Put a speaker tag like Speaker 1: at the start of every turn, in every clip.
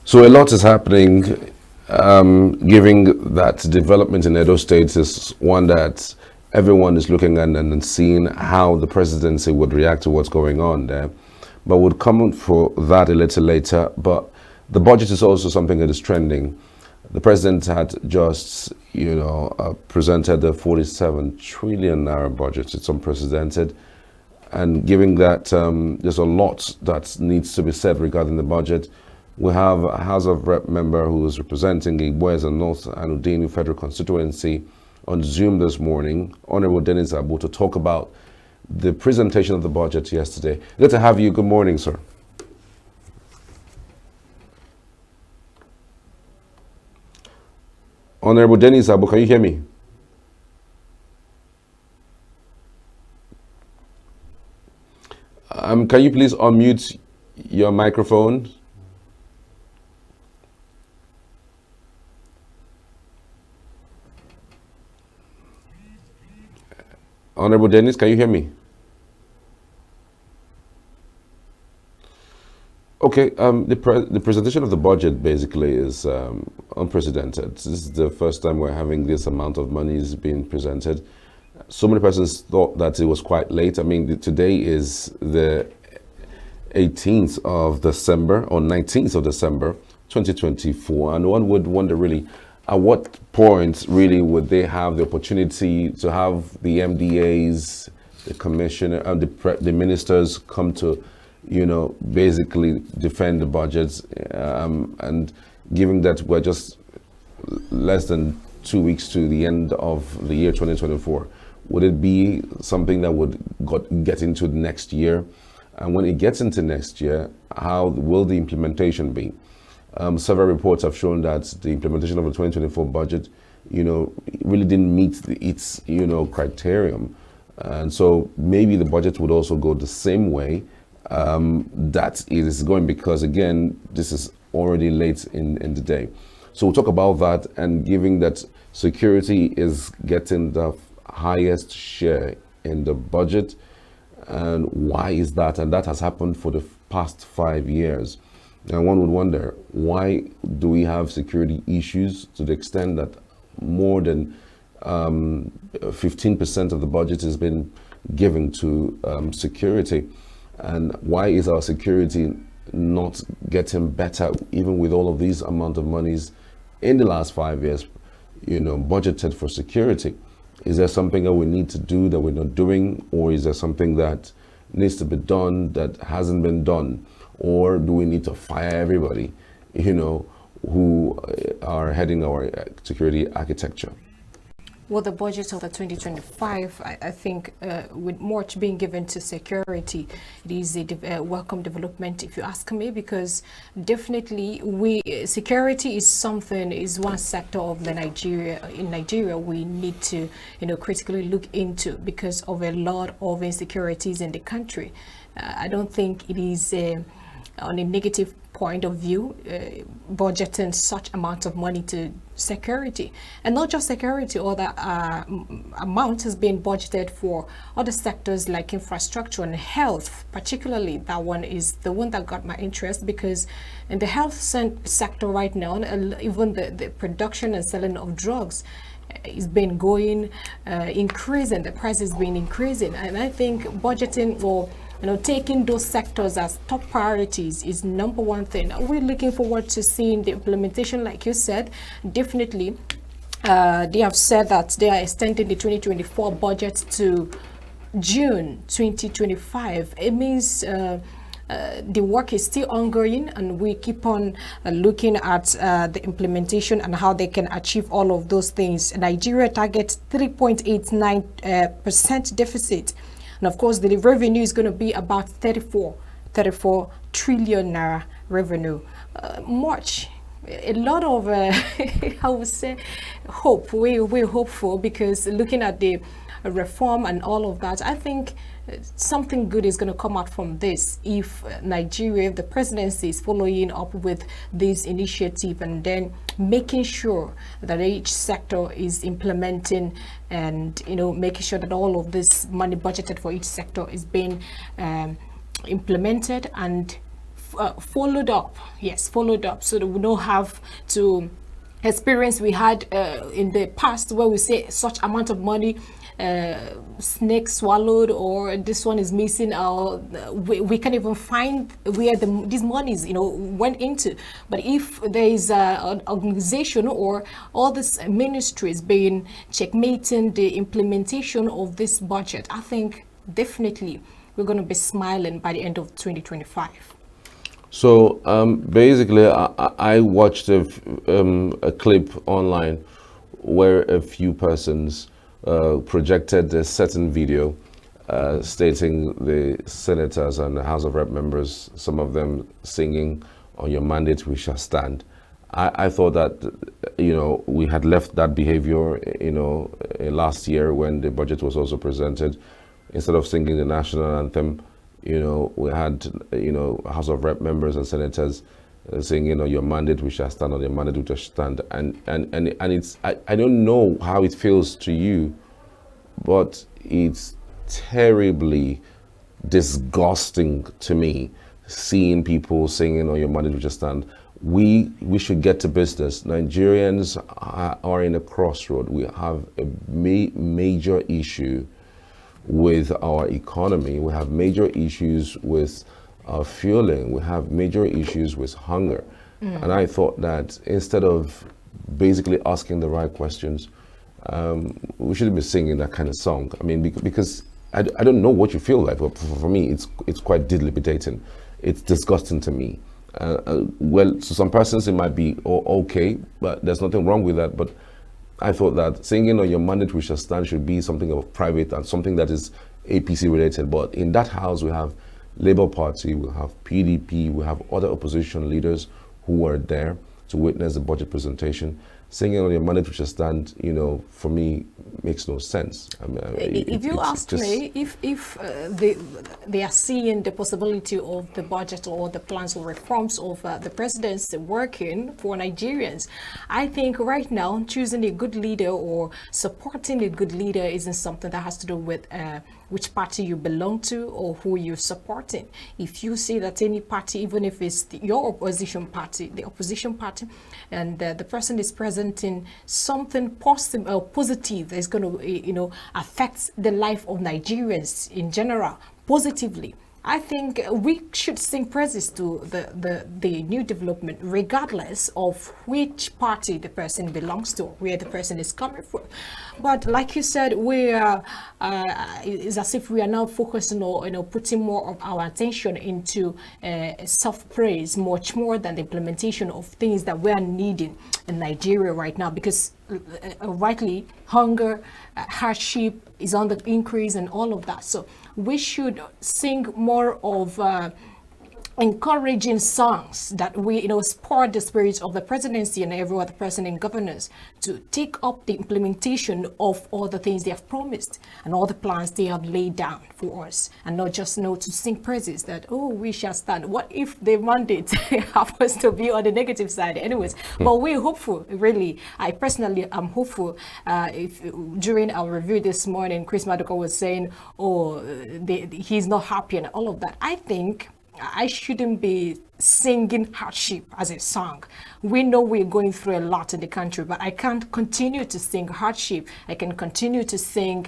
Speaker 1: So a lot is happening, giving that development in Edo State is one that everyone is looking at and seeing how the presidency would react to what's going on there. But we'll come for that a little later. But the budget is also something that is trending. The president had just, presented the 47 trillion naira budget. It's unprecedented. And given that there's a lot that needs to be said regarding the budget, we have a House of Rep member who is representing Igbo-EZE North and UDENU Federal Constituency on Zoom this morning, Honorable Agbo, to talk about the presentation of the budget yesterday. Good to have you. Good morning, sir. Honorable Agbo, can you hear me? Can you please unmute your microphone? Honorable Dennis, can you hear me? Okay, the presentation of the budget basically is unprecedented. This is the first time we're having this amount of money is being presented. So many persons thought that it was quite late. I mean, today is the 18th of December or 19th of December 2024, and one would wonder really at what point really would they have the opportunity to have the MDAs, the commissioner, and the ministers come to, basically defend the budgets, and given that we're just less than 2 weeks to the end of the year 2024, would it be something that would get into next year? And when it gets into next year, how will the implementation be? Several reports have shown that the implementation of the 2024 budget, really didn't meet its, criterion. And so maybe the budget would also go the same way that it is going, because again, this is already late in the day. So we'll talk about that, and given that security is getting the highest share in the budget, and why is that? And that has happened for the past 5 years. And one would wonder, why do we have security issues to the extent that more than 15% of the budget has been given to security? And why is our security not getting better, even with all of these amount of monies in the last 5 years, budgeted for security? Is there something that we need to do that we're not doing, or is there something that needs to be done that hasn't been done? Or do we need to fire everybody, who are heading our security architecture?
Speaker 2: Well, the budget of the 2025, I think, with much being given to security, it is a welcome development, if you ask me, because definitely security is one sector of the Nigeria we need to, critically look into because of a lot of insecurities in the country. I don't think it is on a negative point of view, budgeting such amount of money to security, and not just security. Other amount has been budgeted for other sectors like infrastructure and health. Particularly, that one is the one that got my interest, because in the health sector right now, even the production and selling of drugs is been going increasing. The price has been increasing, and I think budgeting or taking those sectors as top priorities is number one thing. We're looking forward to seeing the implementation, like you said. Definitely, they have said that they are extending the 2024 budget to June 2025. It means the work is still ongoing, and we keep on looking at the implementation and how they can achieve all of those things. Nigeria targets 3.89% deficit. And of course, the revenue is going to be about 34 trillion naira revenue. A lot of, I would say, hope. We're hopeful, because looking at the reform and all of that, I think something good is going to come out from this if Nigeria, the presidency, is following up with this initiative and then making sure that each sector is implementing and making sure that all of this money budgeted for each sector is being implemented and followed up. Yes, followed up, so that we don't have to experience we had in the past where we say such amount of money snake swallowed, or this one is missing, or we can't even find where these monies went into. But if there is an organization or all these ministries being checkmating the implementation of this budget, I think definitely we're going to be smiling by the end of 2025.
Speaker 1: So basically, I watched a clip online where a few persons projected a certain video stating the senators and the House of Rep members, some of them singing "On your mandate we shall stand." I thought that we had left that behavior last year when the budget was also presented. Instead of singing the national anthem, we had House of Rep members and senators saying, "On your mandate we shall stand, on your mandate we shall stand," and it's I don't know how it feels to you, but it's terribly disgusting to me seeing people singing, "On your mandate we shall stand." We should get to business. Nigerians are in a crossroad. We have a major issue with our economy. We have major issues with our fueling. We have major issues with hunger. And I thought that instead of basically asking the right questions, we shouldn't be singing that kind of song. I mean, because I don't know what you feel like, but for me, it's quite dilapidating. It's disgusting to me. Well, to some persons it might be okay, but there's nothing wrong with that. But I thought that singing "On your mandate we shall stand" should be something of private and something that is APC related. But in that house, we have Labour Party, we have PDP, we have other opposition leaders who were there to witness the budget presentation. Singing "On your mandate we shall stand," for me, makes no sense. I mean,
Speaker 2: if you ask me, if they are seeing the possibility of the budget or the plans or reforms of the presidency working for Nigerians, I think right now choosing a good leader or supporting a good leader isn't something that has to do with which party you belong to or who you're supporting. If you see that any party, even if it's your opposition party, the opposition party, and the person is presenting something positive that is going to, affect the life of Nigerians in general positively, I think we should sing praises to the new development, regardless of which party the person belongs to, where the person is coming from. But like you said, we are it's as if we are now focusing on putting more of our attention into self-praise, much more than the implementation of things that we are needing in Nigeria right now, because rightly hunger, hardship is on the increase and all of that. So we should sing more of encouraging songs that we spur the spirit of the presidency and every other person in governance to take up the implementation of all the things they have promised and all the plans they have laid down for us, and not just to sing praises that, oh, we shall stand. What if the mandate happens to be on the negative side anyways? But we're hopeful, really. I personally am hopeful. If during our review this morning, Chris Maduka was saying, oh, he's not happy and all of that. I think I shouldn't be singing hardship as a song. We know we're going through a lot in the country, but I can't continue to sing hardship. I can continue to sing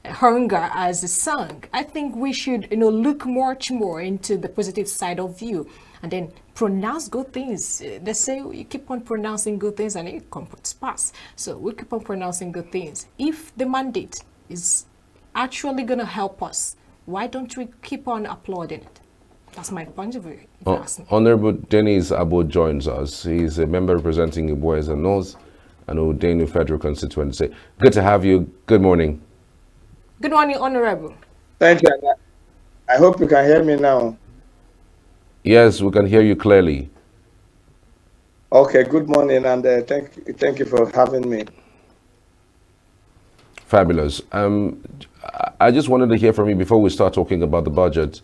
Speaker 2: hunger as a song. I think we should, look much more into the positive side of view and then pronounce good things. They say you keep on pronouncing good things and it comes to pass. So we keep on pronouncing good things. If the mandate is actually going to help us, why don't we keep on applauding it? That's my point of view.
Speaker 1: Honorable Dennis Agbo joins us. He's a member representing IGBO-EZE North and UDENU Federal Constituency. Good to have you. Good morning.
Speaker 2: Good morning, Honorable.
Speaker 3: Thank you. I hope you can hear me now.
Speaker 1: Yes, we can hear you clearly.
Speaker 3: Okay, good morning, and thank you for having me.
Speaker 1: Fabulous. I just wanted to hear from you before we start talking about the budget.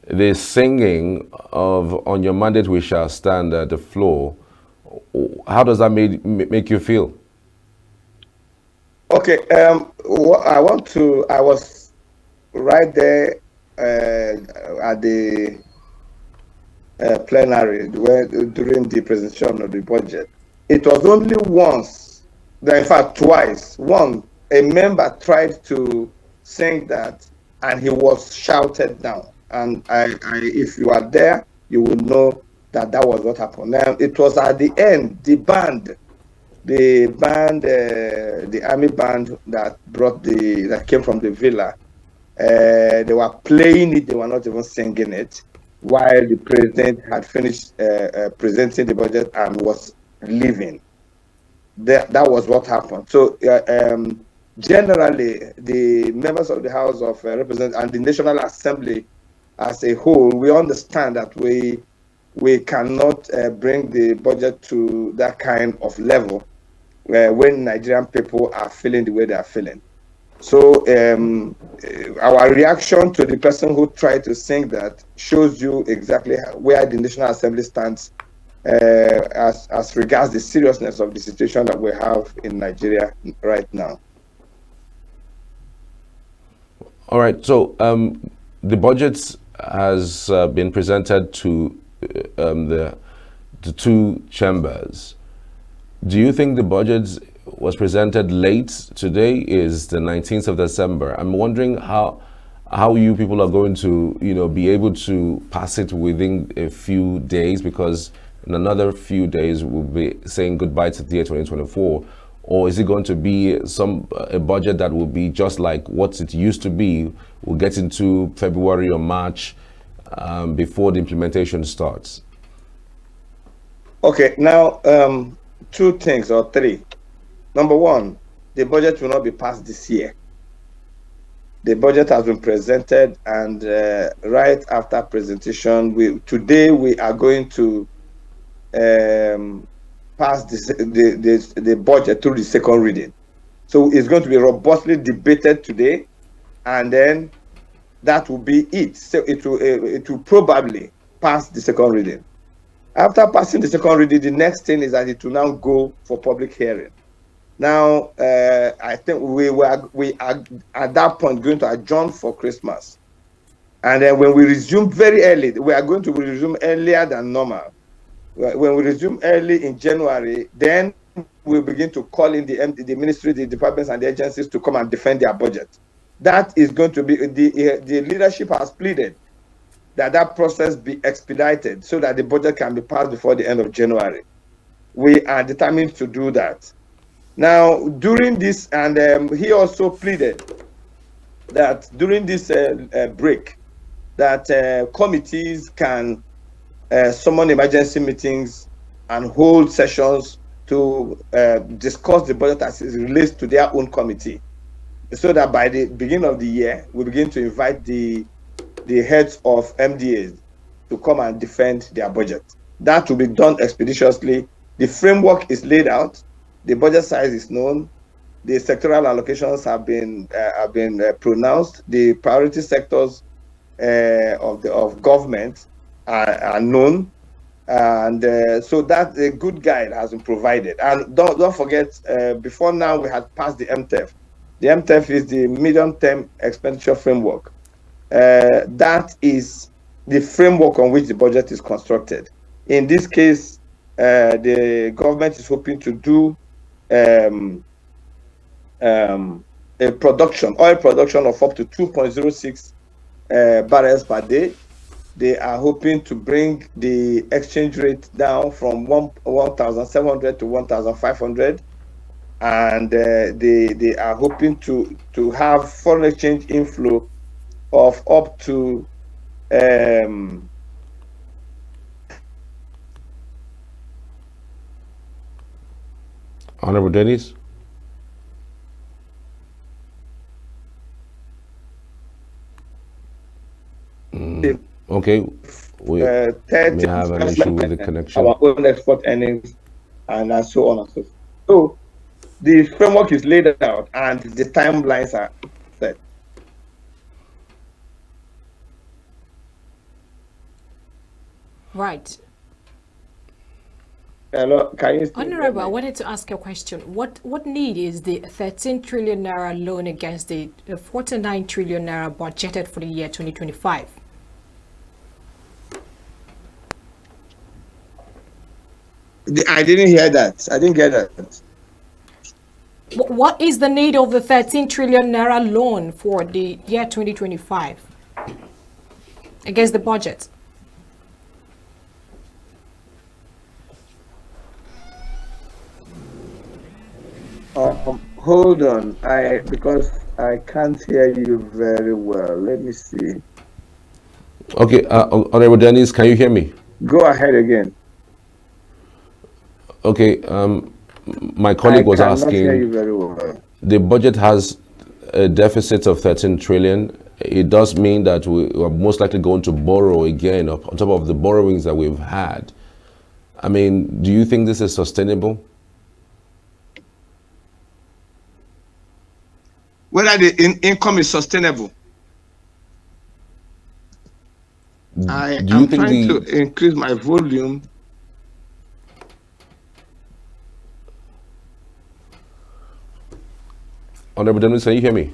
Speaker 1: The singing of "On Your Mandate We Shall Stand" at the floor, how does that make you feel?
Speaker 3: Okay, I was right there at the plenary during the presentation of the budget. It was only once, in fact twice. One, a member tried to sing that and he was shouted down. And if you are there, you will know that that was what happened. Now, it was at the end, the army band that came from the villa, they were playing it, they were not even singing it, while the president had finished presenting the budget and was leaving. That was what happened. So generally, the members of the House of Representatives and the National Assembly as a whole, we understand that we cannot bring the budget to that kind of level when Nigerian people are feeling the way they are feeling. So our reaction to the person who tried to sing that shows you exactly where the National Assembly stands as regards the seriousness of the situation that we have in Nigeria right now.
Speaker 1: All right. So the budget has been presented to the two chambers. Do you think the budget was presented late? Today is the 19th of December. I'm wondering how you people are going to, be able to pass it within a few days, because in another few days we'll be saying goodbye to the year 2024. Or is it going to be a budget that will be just like what it used to be? We'll get into February or March before the implementation starts.
Speaker 3: Okay, now two things or three. Number one, the budget will not be passed this year. The budget has been presented, and right after presentation, today we are going to pass the budget through the second reading. So it's going to be robustly debated today, and then that will be it. So it will probably pass the second reading. After passing the second reading, the next thing is that it will now go for public hearing. Now, I think we are at that point going to adjourn for Christmas. And then when we resume very early, we are going to resume earlier than normal. When we resume early in January, then we'll begin to call in the ministry, the departments, and the agencies to come and defend their budget. That is going to be, the leadership has pleaded that process be expedited so that the budget can be passed before the end of January. We are determined to do that. Now, during this, and he also pleaded that during this break, that committees can summon emergency meetings and hold sessions to discuss the budget as it relates to their own committee, so that by the beginning of the year, we begin to invite the heads of MDAs to come and defend their budget. That will be done expeditiously. The framework is laid out. The budget size is known. The sectoral allocations have been pronounced. The priority sectors of government are known, and so that a good guide has been provided. And don't forget, before now we had passed the MTEF. The MTEF is the medium-term expenditure framework. That is the framework on which the budget is constructed. In this case, the government is hoping to do oil production of up to 2.06 barrels per day. They are hoping to bring the exchange rate down from 1,700 to 1,500, and they are hoping to have foreign exchange inflow of up to
Speaker 1: Honorable Dennis. Okay, we may have an issue with the connection.
Speaker 3: Our own export earnings, and so on and so forth. So the framework is laid out and the timelines are set.
Speaker 2: Right.
Speaker 3: Hello, can you
Speaker 2: Honorable, I wanted to ask you a question. What need is the 13 trillion naira loan against the 49 trillion naira budgeted for the year 2025?
Speaker 3: I didn't hear that. I didn't get that.
Speaker 2: What is the need of the 13 trillion naira loan for the year 2025 against the budget?
Speaker 3: Hold on. Because I can't hear you very well. Let me see.
Speaker 1: Okay, Honorable Dennis, can you hear me?
Speaker 3: Go ahead again.
Speaker 1: Okay, my colleague
Speaker 3: I
Speaker 1: was
Speaker 3: cannot hear you
Speaker 1: asking,
Speaker 3: very well.
Speaker 1: the budget has a deficit of 13 trillion. It does mean that we are most likely going to borrow again on top of the borrowings that we've had. I mean, do you think this is sustainable?
Speaker 3: Whether the income is sustainable. I
Speaker 1: Do you
Speaker 3: am
Speaker 1: think
Speaker 3: trying to
Speaker 1: the
Speaker 3: increase my volume.
Speaker 1: Honorable Dennis, can you hear me?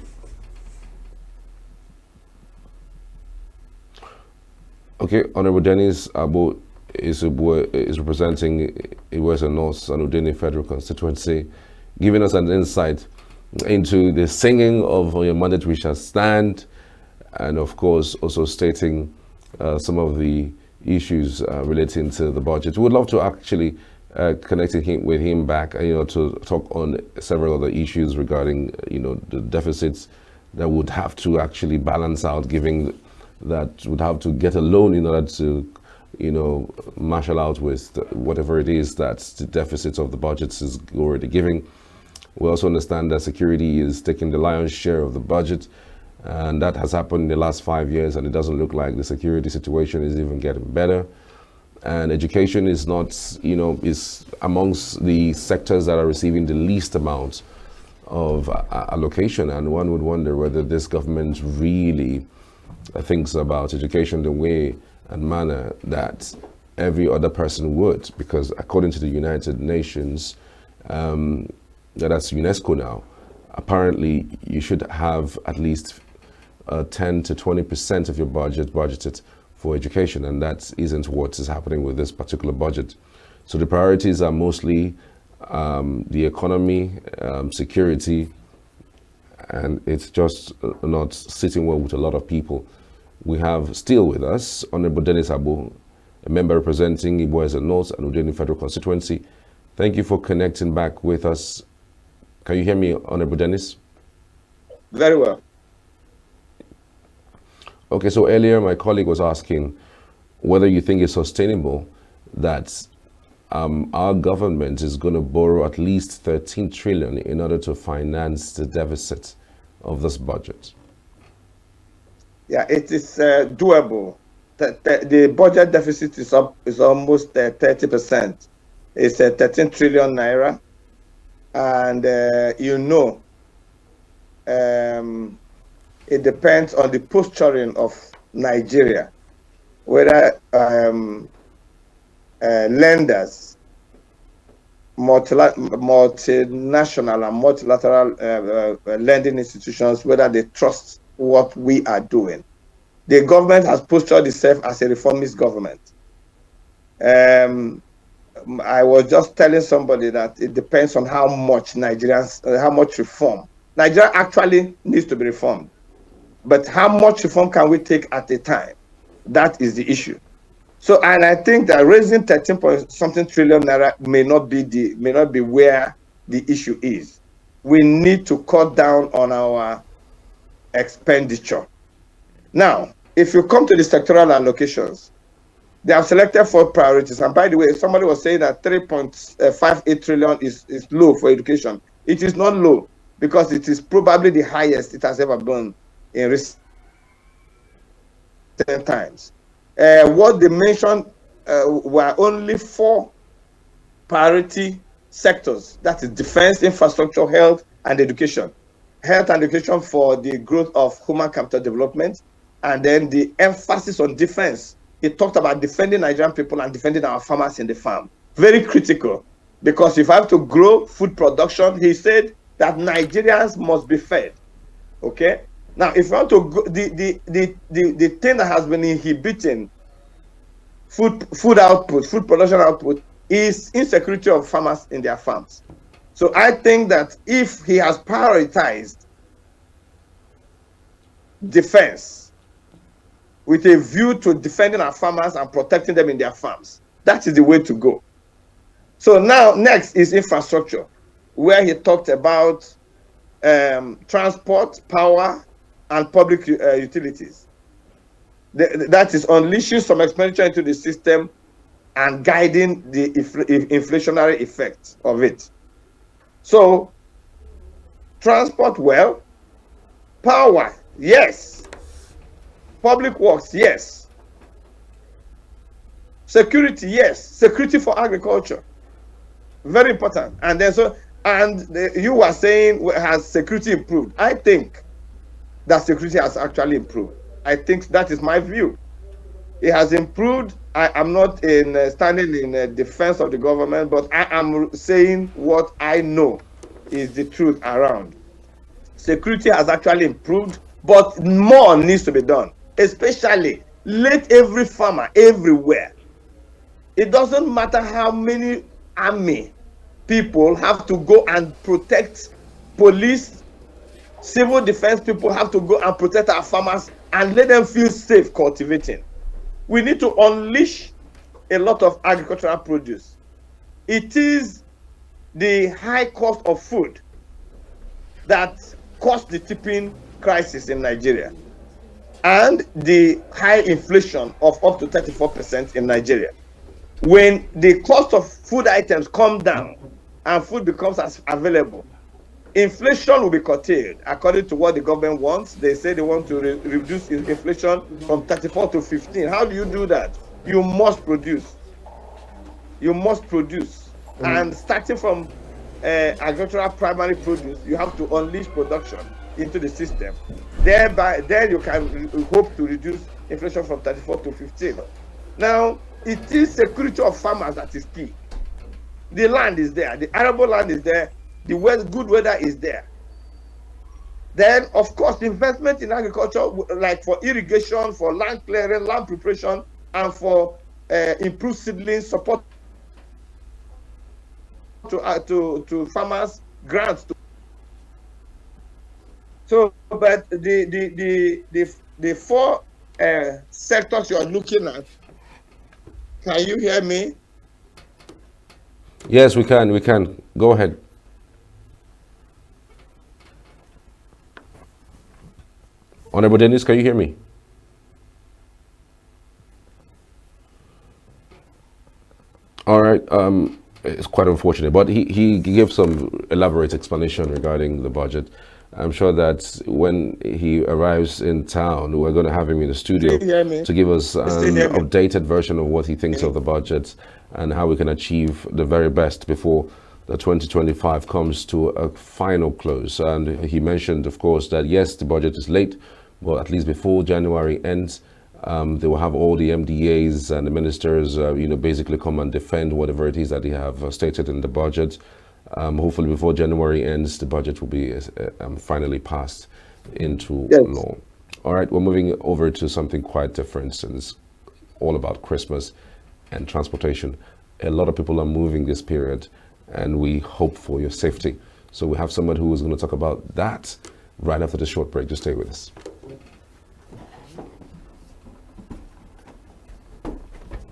Speaker 1: Okay, Honorable Dennis Agbo is representing Western North and UDENU Federal Constituency, giving us an insight into the singing of your mandate we shall stand, and of course also stating some of the issues relating to the budget. We would love to actually connect with him back, to talk on several other issues regarding, the deficits that would have to actually balance out, giving that would have to get a loan in order to, marshal out with whatever it is that the deficit of the budgets is already giving. We also understand that security is taking the lion's share of the budget, and that has happened in the last 5 years, and it doesn't look like the security situation is even getting better. And education is not, is amongst the sectors that are receiving the least amount of allocation, and one would wonder whether this government really thinks about education the way and manner that every other person would, because according to the United Nations, that's UNESCO now, apparently you should have at least 10 to 20% of your budget budgeted for education, and that isn't what is happening with this particular budget. So the priorities are mostly the economy, security, and it's just not sitting well with a lot of people. We have still with us Honorable Dennis Agbo, a member representing IGBO-EZE North and UDENU Federal Constituency. Thank you for connecting back with us. Can you hear me, Honorable Dennis?
Speaker 3: Very well.
Speaker 1: Okay, so earlier my colleague was asking whether you think it's sustainable that our government is going to borrow at least 13 trillion in order to finance the deficit of this budget.
Speaker 3: Yeah, it is doable. The budget deficit is almost 30%. It's 13 trillion naira, and it depends on the posturing of Nigeria, whether lenders, multinational and multilateral lending institutions, whether they trust what we are doing. The government has postured itself as a reformist government. I was just telling somebody that it depends on how much Nigerians, how much reform. Nigeria actually needs to be reformed. But how much reform can we take at a time? That is the issue. So, and I think that raising 13-point-something trillion naira may not be where the issue is. We need to cut down on our expenditure. Now, if you come to the sectoral allocations, they have selected 4 priorities. And by the way, somebody was saying that 3.58 trillion is low for education. It is not low, because it is probably the highest it has ever been in recent times. What they mentioned were only 4 priority sectors. That is defense, infrastructure, health, and education. Health and education for the growth of human capital development, and then the emphasis on defense. He talked about defending Nigerian people and defending our farmers in the farm. Very critical, because if I have to grow food production, he said that Nigerians must be fed. Okay. Now, if you want to go, the thing that has been inhibiting food output, food production output, is insecurity of farmers in their farms. So I think that if he has prioritized defense with a view to defending our farmers and protecting them in their farms, that is the way to go. So now, next is infrastructure, where he talked about transport, power, and public utilities. That is unleashing some expenditure into the system and guiding the inflationary effect of it. So, transport, well, power, yes. Public works, yes. Security, yes. Security for agriculture, very important. And then you were saying, has security improved? I think that security has actually improved. I think that is my view. It has improved. I am not standing in defense of the government, but I am saying what I know is the truth around. Security has actually improved, but more needs to be done. Especially, let every farmer everywhere. It doesn't matter how many army people have to go and protect, police, civil defense people have to go and protect our farmers and let them feel safe cultivating. We need to unleash a lot of agricultural produce. It is the high cost of food that caused the tipping crisis in Nigeria and the high inflation of up to 34% in Nigeria. When the cost of food items come down and food becomes available, inflation will be curtailed according to what the government wants. They say they want to reduce inflation from 34 to 15. How do you do that? You must produce. You must produce. And starting from agricultural primary produce, you have to unleash production into the system. Thereby, then you can hope to reduce inflation from 34 to 15. Now, it is security of farmers that is key. The land is there. The arable land is there. The good weather is there. Then, of course, investment in agriculture, like for irrigation, for land clearing, land preparation, and for improved seedling support to farmers, grants. So, but the four sectors you are looking at, can you hear me?
Speaker 1: Yes, we can. We can. Go ahead. Honorable Dennis, can you hear me? All right. It's quite unfortunate, but he gave some elaborate explanation regarding the budget. I'm sure that when he arrives in town, we're going to have him in the studio to give us an updated version of what he thinks of the budget and how we can achieve the very best before the 2025 comes to a final close. And he mentioned, of course, that yes, the budget is late, but at least before January ends, they will have all the MDAs and the ministers, basically come and defend whatever it is that they have stated in the budget. Hopefully before January ends, the budget will be finally passed into law. All right, we're moving over to something quite different, and it's all about Christmas and transportation. A lot of people are moving this period, and we hope for your safety. So we have someone who is going to talk about that right after the short break. Just stay with us.